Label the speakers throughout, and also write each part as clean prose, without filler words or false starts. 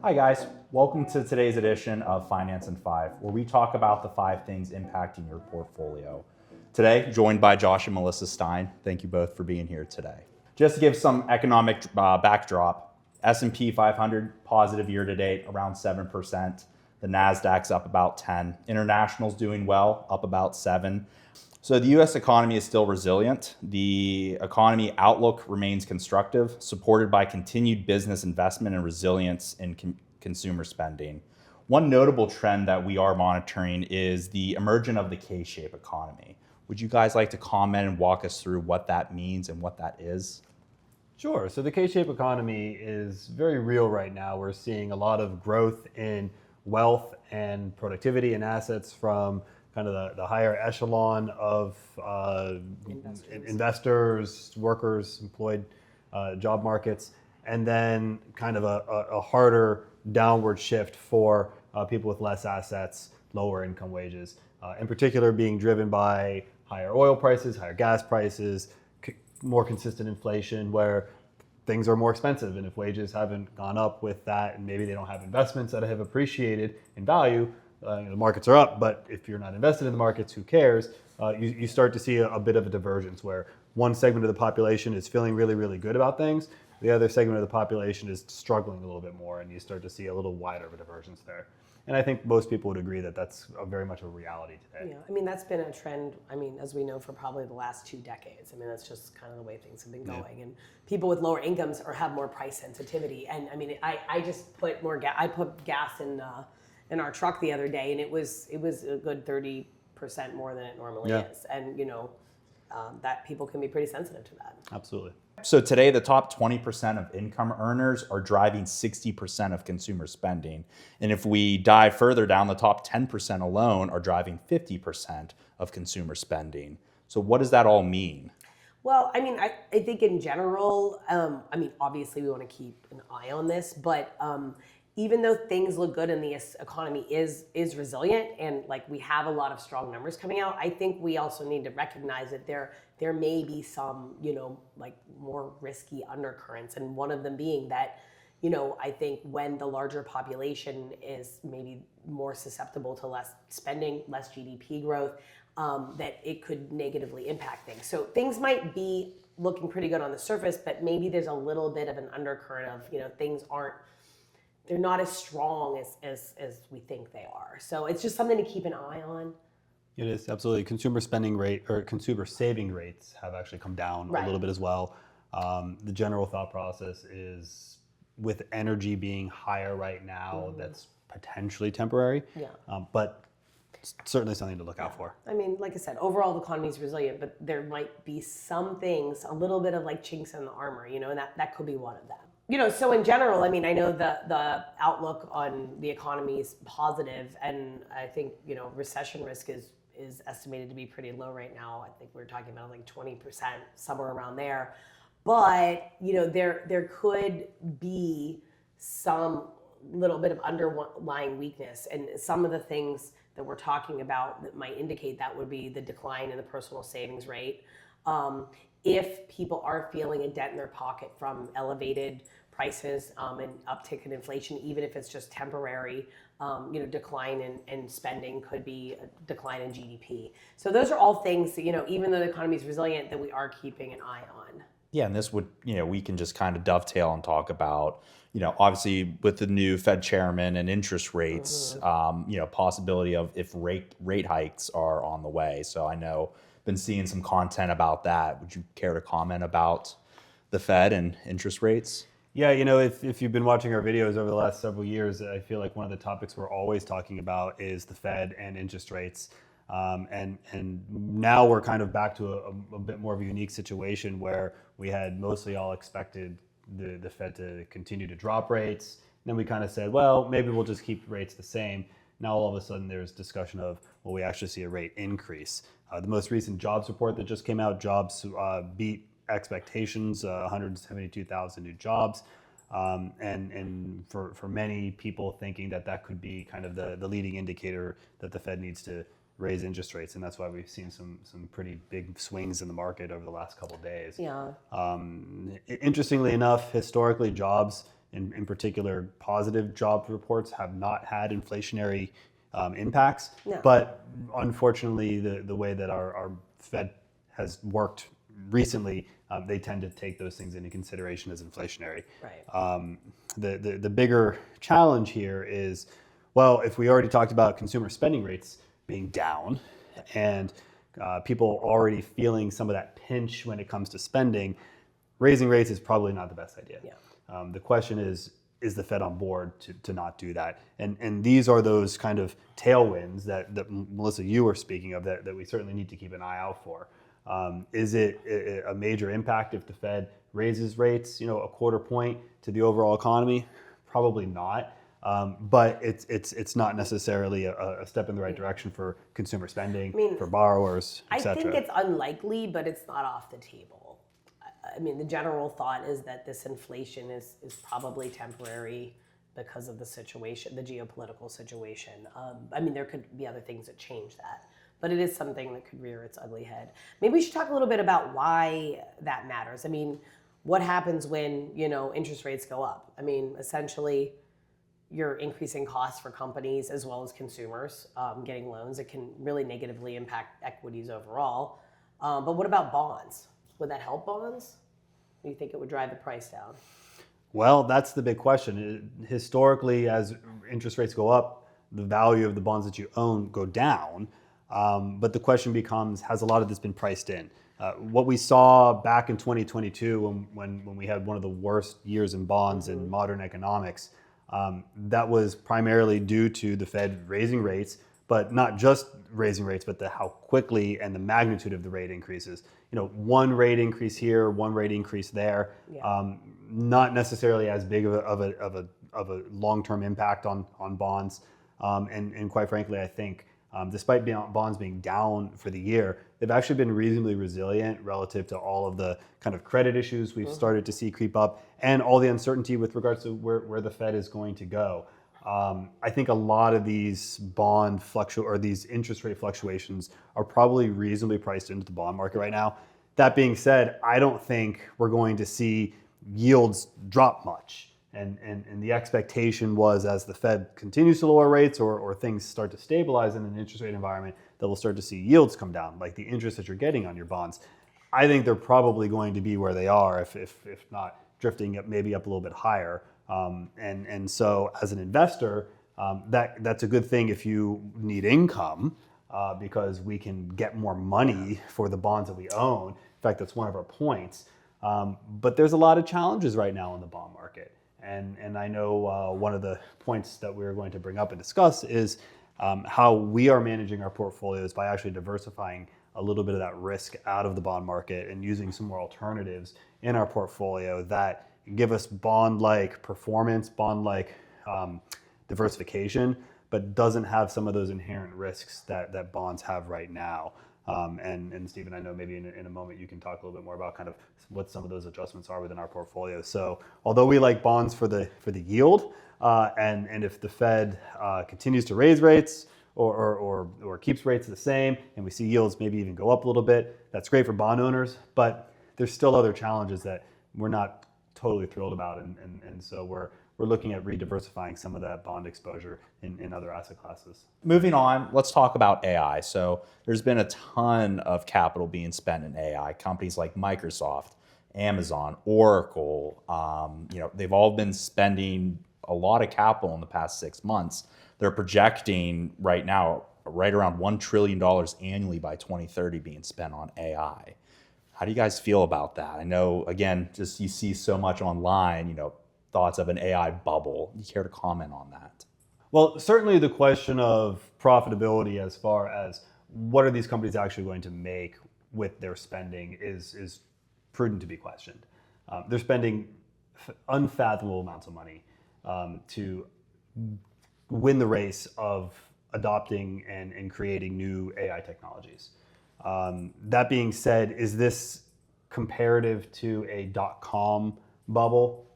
Speaker 1: Hi guys, welcome to today's edition of Finance in 5, where we talk about the 5 things impacting your portfolio. Today, joined by Josh and Melissa Stein. Thank you both for being here today. Just to give some economic backdrop, S&P 500 positive year to date, around 7%. The Nasdaq's up about 10. International's doing well, up about 7. So the U.S. economy is still resilient. The economy outlook remains constructive, supported by continued business investment and resilience in consumer spending. One notable trend that we are monitoring is the emergence of the K-shaped economy. Would you guys like to comment and walk us through what that means and what that is?
Speaker 2: Sure. So the K-shaped economy is very real right now. We're seeing a lot of growth in wealth and productivity and assets from kind of the higher echelon of investors, workers, employed job markets, and then kind of a harder downward shift for people with less assets, lower income wages, in particular being driven by higher oil prices, higher gas prices, more consistent inflation where things are more expensive. And if wages haven't gone up with that, and maybe they don't have investments that have appreciated in value, the markets are up, but if you're not invested in the markets, who cares? You start to see a bit of a divergence where one segment of the population is feeling really, really good about things. The other segment of the population is struggling a little bit more, and you start to see a little wider of a divergence there. And I think most people would agree that that's very much a reality today.
Speaker 3: Yeah, I mean, that's been a trend, as we know, for probably the last 2 decades. That's just kind of the way things have been going. Yeah. And people with lower incomes have more price sensitivity. And I just put more gas, I put gas in our truck the other day, and it was a good 30% more than it normally is. And that people can be pretty sensitive to that.
Speaker 2: Absolutely.
Speaker 1: So today, the top 20% of income earners are driving 60% of consumer spending. And if we dive further down, the top 10% alone are driving 50% of consumer spending. So what does that all mean?
Speaker 3: Well, I think in general, obviously we want to keep an eye on this, but even though things look good and the economy is resilient and we have a lot of strong numbers coming out, I think we also need to recognize that there may be some, more risky undercurrents. And one of them being that, I think when the larger population is maybe more susceptible to less spending, less GDP growth, that it could negatively impact things. So things might be looking pretty good on the surface, but maybe there's a little bit of an undercurrent of, they're not as strong as we think they are. So it's just something to keep an eye on.
Speaker 2: It is, absolutely. Consumer spending rate or consumer saving rates have actually come down a little bit as well. The general thought process is with energy being higher right now, that's potentially temporary, but certainly something to look out for.
Speaker 3: Like I said, overall the economy is resilient, but there might be some things, a little bit of chinks in the armor, and that could be one of them. So in general, I know the outlook on the economy is positive, and I think, recession risk is estimated to be pretty low right now. I think we're talking about 20%, somewhere around there. But, there could be some little bit of underlying weakness, and some of the things that we're talking about that might indicate that would be the decline in the personal savings rate. If people are feeling a dent in their pocket from elevated prices and uptick in inflation, even if it's just temporary, decline in spending could be a decline in GDP. So those are all things that, even though the economy is resilient, that we are keeping an eye on.
Speaker 1: Yeah, and this would, we can just kind of dovetail and talk about, obviously with the new Fed chairman and interest rates, possibility of if rate hikes are on the way. So I know been seeing some content about that. Would you care to comment about the Fed and interest rates?
Speaker 2: Yeah, if you've been watching our videos over the last several years, I feel like one of the topics we're always talking about is the Fed and interest rates. And now we're kind of back to a bit more of a unique situation where we had mostly all expected the Fed to continue to drop rates. And then we kind of said, well, maybe we'll just keep rates the same. Now all of a sudden there's discussion of, well, we actually see a rate increase. The most recent jobs report that just came out, jobs beat expectations, 172,000 new jobs. And for many people thinking that could be kind of the leading indicator that the Fed needs to raise interest rates. And that's why we've seen some pretty big swings in the market over the last couple of days.
Speaker 3: Yeah.
Speaker 2: Interestingly enough, historically, jobs in particular, positive job reports have not had inflationary impacts.
Speaker 3: No.
Speaker 2: But unfortunately, the way that our Fed has worked recently, they tend to take those things into consideration as inflationary.
Speaker 3: Right.
Speaker 2: The bigger challenge here is, well, if we already talked about consumer spending rates being down and people already feeling some of that pinch when it comes to spending, raising rates is probably not the best idea.
Speaker 3: Yeah.
Speaker 2: The question is the Fed on board to not do that? And these are those kind of tailwinds that Melissa, you were speaking of that we certainly need to keep an eye out for. Is it a major impact if the Fed raises rates, a quarter point to the overall economy? Probably not. But it's not necessarily a step in the right direction for consumer spending, for borrowers,
Speaker 3: I
Speaker 2: etc.
Speaker 3: think it's unlikely, but it's not off the table. I mean, the general thought is that this inflation is probably temporary because of the situation, the geopolitical situation. I mean, there could be other things that change that, but it is something that could rear its ugly head. Maybe we should talk a little bit about why that matters. I mean, what happens when, interest rates go up? I mean, essentially, you're increasing costs for companies as well as consumers getting loans. It can really negatively impact equities overall. But what about bonds? Would that help bonds? Do you think it would drive the price down?
Speaker 2: Well, that's the big question. Historically, as interest rates go up, the value of the bonds that you own go down. But the question becomes, has a lot of this been priced in? What we saw back in 2022 when we had one of the worst years in bonds in modern economics, that was primarily due to the Fed raising rates, but not just raising rates, but how quickly and the magnitude of the rate increases. One rate increase here, one rate increase there, not necessarily as big of a long-term impact on bonds. And quite frankly, I think despite bonds being down for the year, they've actually been reasonably resilient relative to all of the kind of credit issues we've started to see creep up and all the uncertainty with regards to where the Fed is going to go. I think a lot of these these interest rate fluctuations are probably reasonably priced into the bond market right now. That being said, I don't think we're going to see yields drop much. And the expectation was, as the Fed continues to lower rates or things start to stabilize in an interest rate environment, that we'll start to see yields come down, like the interest that you're getting on your bonds. I think they're probably going to be where they are, if not drifting up, maybe up a little bit higher. And so as an investor, that's a good thing if you need income, because we can get more money for the bonds that we own. In fact, that's one of our points. But there's a lot of challenges right now in the bond market. And I know one of the points that we're going to bring up and discuss is how we are managing our portfolios by actually diversifying a little bit of that risk out of the bond market and using some more alternatives in our portfolio that give us bond-like performance, bond-like diversification, but doesn't have some of those inherent risks that bonds have right now. And Stephen, I know maybe in a moment you can talk a little bit more about kind of what some of those adjustments are within our portfolio. So although we like bonds for the yield, and if the Fed continues to raise rates or keeps rates the same, and we see yields maybe even go up a little bit, that's great for bond owners, but there's still other challenges that we're not totally thrilled about, and so we're looking at re-diversifying some of that bond exposure in other asset classes.
Speaker 1: Moving on, let's talk about AI. So there's been a ton of capital being spent in AI. Companies like Microsoft, Amazon, Oracle, they've all been spending a lot of capital in the past 6 months. They're projecting right now right around $1 trillion annually by 2030 being spent on AI. How do you guys feel about that? I know, again, just you see so much online, thoughts of an AI bubble. You care to comment on that?
Speaker 2: Well, certainly the question of profitability as far as what are these companies actually going to make with their spending is prudent to be questioned. They're spending unfathomable amounts of money to win the race of adopting and creating new AI technologies. That being said, is this comparative to a .com bubble?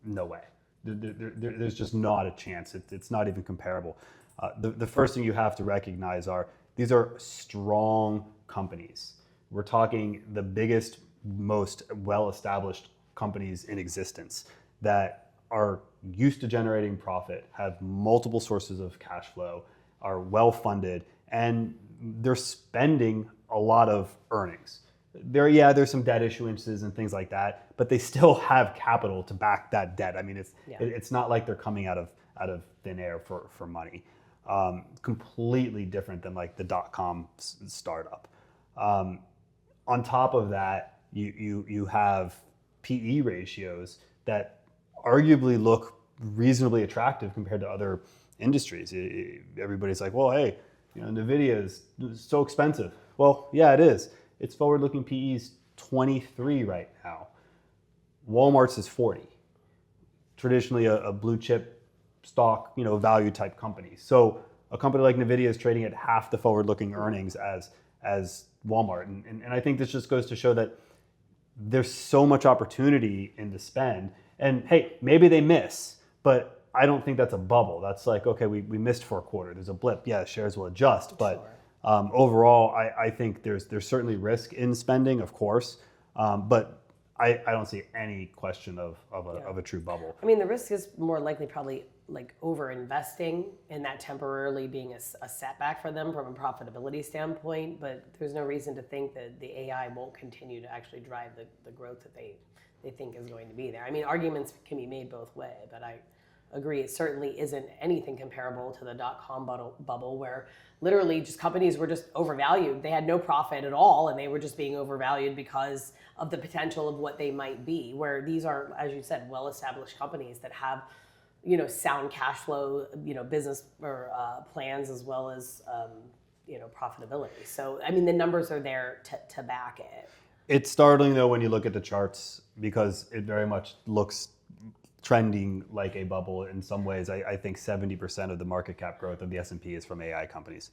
Speaker 2: No way. There's just not a chance. It's not even comparable. The first thing you have to recognize are these are strong companies. We're talking the biggest, most well-established companies in existence that are used to generating profit, have multiple sources of cash flow, are well funded, and they're spending a lot of earnings. There's some debt issuances and things like that, but they still have capital to back that debt. I mean, it's not like they're coming out of thin air for money. Completely different than like the .com startup. On top of that, you have PE ratios that arguably look reasonably attractive compared to other industries. Everybody's like, well, hey, NVIDIA is so expensive. Well, yeah, it is. Its forward-looking PE's 23 right now. Walmart's is 40. Traditionally a blue chip stock, value type company. So a company like NVIDIA is trading at half the forward-looking earnings as Walmart. And I think this just goes to show that there's so much opportunity in the spend. And hey, maybe they miss, but I don't think that's a bubble. That's like, okay, we missed for a quarter. There's a blip. Yeah, shares will adjust. But overall, I think there's certainly risk in spending, of course. But I don't see any question of a true bubble.
Speaker 3: I mean, the risk is more likely probably like over investing and that temporarily being a setback for them from a profitability standpoint. But there's no reason to think that the AI won't continue to actually drive the growth that they think is going to be there. I mean, arguments can be made both ways, but I agree it certainly isn't anything comparable to the .com bubble where literally just companies were just overvalued. They had no profit at all and they were just being overvalued because of the potential of what they might be, where these are, as you said, well-established companies that have sound cash flow, business or plans as well as profitability. So I mean the numbers are there to back it.
Speaker 2: It's startling though when you look at the charts because it very much looks trending like a bubble in some ways. I think 70% of the market cap growth of the S&P is from AI companies.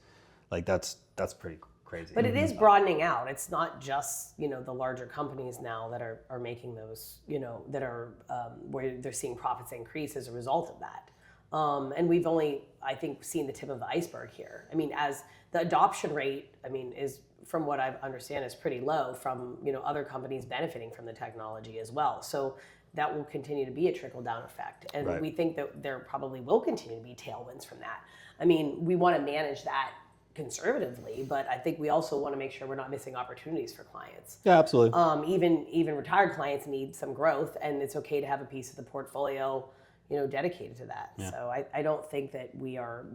Speaker 2: Like that's pretty crazy.
Speaker 3: But it is broadening out. It's not just the larger companies now that are making those that are where they're seeing profits increase as a result of that. And we've only I think seen the tip of the iceberg here. I mean, as the adoption rate is from what I understand is pretty low from other companies benefiting from the technology as well. So that will continue to be a trickle-down effect. And
Speaker 2: right.
Speaker 3: We think that there probably will continue to be tailwinds from that. I mean, we want to manage that conservatively, but I think we also want to make sure we're not missing opportunities for clients.
Speaker 2: Yeah, absolutely.
Speaker 3: Even retired clients need some growth, and it's okay to have a piece of the portfolio dedicated to that. Yeah. So I don't think that we are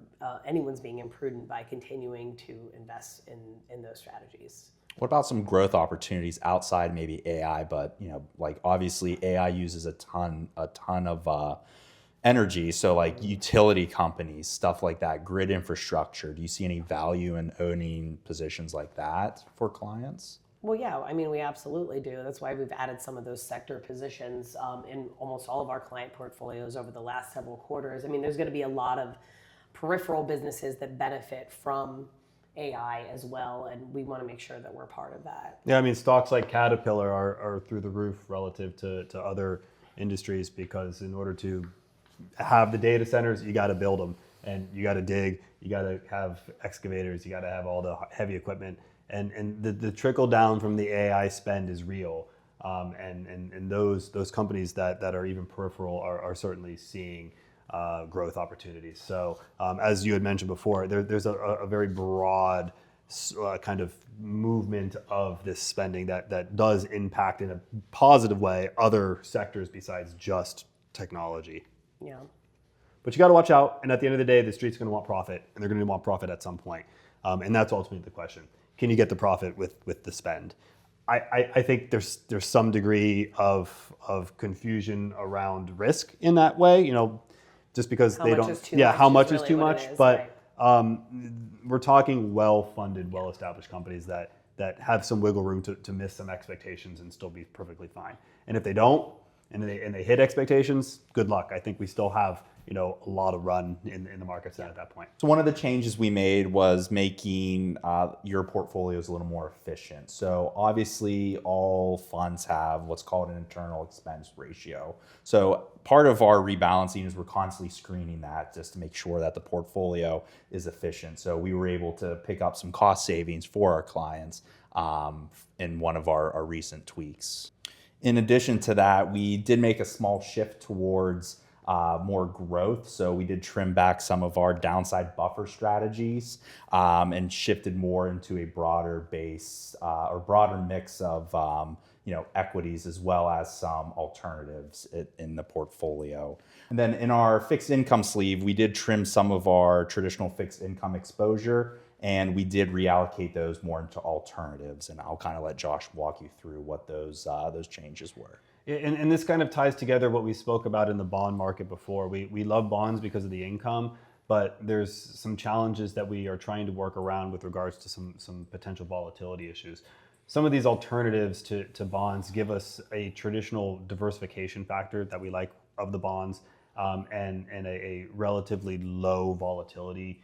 Speaker 3: anyone's being imprudent by continuing to invest in those strategies.
Speaker 1: What about some growth opportunities outside maybe AI, but like obviously AI uses a ton of energy, so like utility companies, stuff like that, grid infrastructure. Do you see any value in owning positions like that for clients?
Speaker 3: Well, yeah, I mean, we absolutely do. That's why we've added some of those sector positions in almost all of our client portfolios over the last several quarters. I mean, there's going to be a lot of peripheral businesses that benefit from AI as well, and we want to make sure that we're part of that.
Speaker 2: Yeah, I mean, stocks like Caterpillar are through the roof relative to other industries because in order to have the data centers, you got to build them, and you got to dig, you got to have excavators, you got to have all the heavy equipment, and the trickle down from the AI spend is real, and those companies that are even peripheral are certainly seeing growth opportunities. So as you had mentioned before, there's a very broad kind of movement of this spending that does impact in a positive way other sectors besides just technology.
Speaker 3: Yeah.
Speaker 2: But you got to watch out. And at the end of the day, the street's going to want profit, and they're going to want profit at some point. And that's ultimately the question. Can you get the profit with the spend? I think there's some degree of confusion around risk in that way. Just because they don't, how much is too much, but right. We're talking well-funded, well-established companies that have some wiggle room to miss some expectations and still be perfectly fine. And if they don't, and they hit expectations, good luck. I think we still have a lot of run in the markets at that point.
Speaker 1: So one of the changes we made was making your portfolios a little more efficient. So obviously all funds have what's called an internal expense ratio. So part of our rebalancing is we're constantly screening that just to make sure that the portfolio is efficient. So we were able to pick up some cost savings for our clients in one of our recent tweaks. In addition to that, we did make a small shift towards more growth. So we did trim back some of our downside buffer strategies and shifted more into a broader base or broader mix of equities as well as some alternatives in the portfolio. And then in our fixed income sleeve, we did trim some of our traditional fixed income exposure, and we did reallocate those more into alternatives. And I'll kind of let Josh walk you through what those changes were.
Speaker 2: And this kind of ties together what we spoke about in the bond market before. We love bonds because of the income, but there's some challenges that we are trying to work around with regards to some potential volatility issues. Some of these alternatives to bonds give us a traditional diversification factor that we like of the bonds, and a relatively low volatility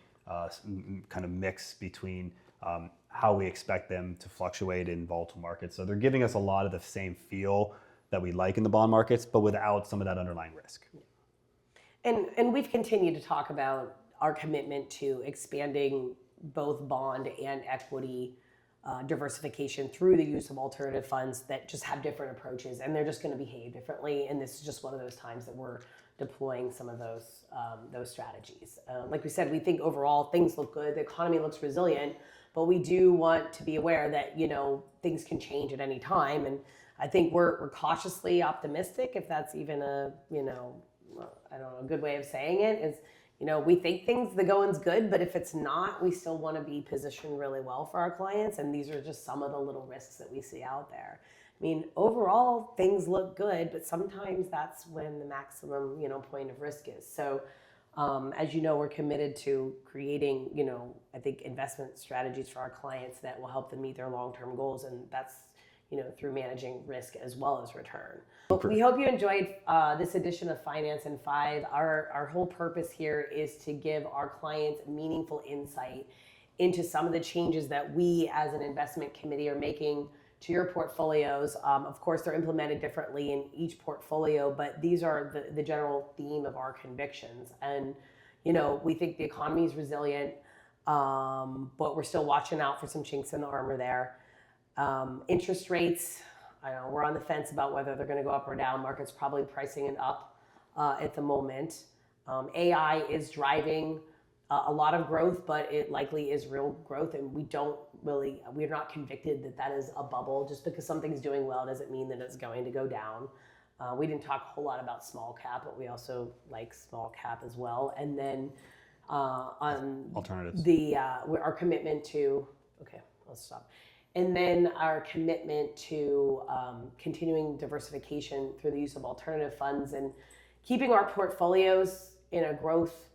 Speaker 2: kind of mix between how we expect them to fluctuate in volatile markets. So they're giving us a lot of the same feel that we like in the bond markets, but without some of that underlying risk.
Speaker 3: And we've continued to talk about our commitment to expanding both bond and equity diversification through the use of alternative funds that just have different approaches, and they're just going to behave differently. And this is just one of those times that we're deploying some of those strategies. Like we said, we think overall things look good. The economy looks resilient, but we do want to be aware that things can change at any time. And I think we're cautiously optimistic, if that's even a a good way of saying it. Is we think the going's good, but if it's not, we still want to be positioned really well for our clients. And these are just some of the little risks that we see out there. I mean, overall, things look good, but sometimes that's when the maximum, point of risk is. So, as we're committed to creating, I think investment strategies for our clients that will help them meet their long-term goals. And that's, through managing risk as well as return. We hope you enjoyed this edition of Finance in 5. Our whole purpose here is to give our clients meaningful insight into some of the changes that we as an investment committee are making to your portfolios. Of course, they're implemented differently in each portfolio, but these are the general theme of our convictions. And, we think the economy is resilient, but we're still watching out for some chinks in the armor there. Interest rates, we're on the fence about whether they're going to go up or down. Market's probably pricing it up at the moment. AI is driving a lot of growth, but it likely is real growth, and we're not convicted that is a bubble. Just because something's doing well doesn't mean that it's going to go down. We didn't talk a whole lot about small cap, but we also like small cap as well. And then on
Speaker 2: alternatives,
Speaker 3: our commitment to let's stop. And then our commitment to continuing diversification through the use of alternative funds and keeping our portfolios in a growth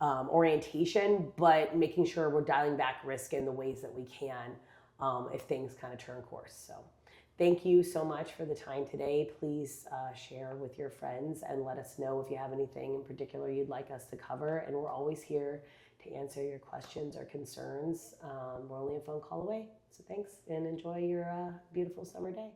Speaker 3: orientation, but making sure we're dialing back risk in the ways that we can if things kind of turn course. So thank you so much for the time today. Please share with your friends and let us know if you have anything in particular you'd like us to cover. And we're always here to answer your questions or concerns. We're only a phone call away. So thanks, and enjoy your beautiful summer day.